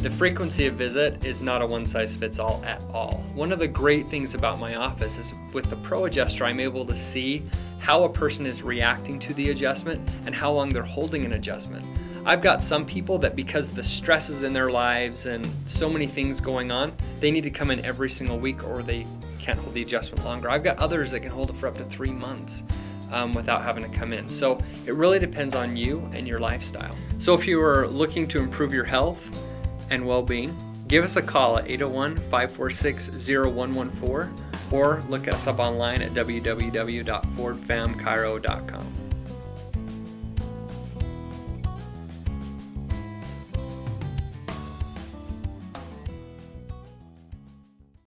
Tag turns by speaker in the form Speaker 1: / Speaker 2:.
Speaker 1: The frequency of visit is not a one-size-fits-all at all. One of the great things about my office is with the Pro Adjuster, I'm able to see how a person is reacting to the adjustment and how long they're holding an adjustment. I've got some people that because the stresses in their lives and so many things going on, they need to come in every single week or they can't hold the adjustment longer. I've got others that can hold it for up to 3 months without having to come in. So it really depends on you and your lifestyle. So if you are looking to improve your health and well-being, give us a call at 801-546-0114 or look us up online at www.fordfamchiro.com.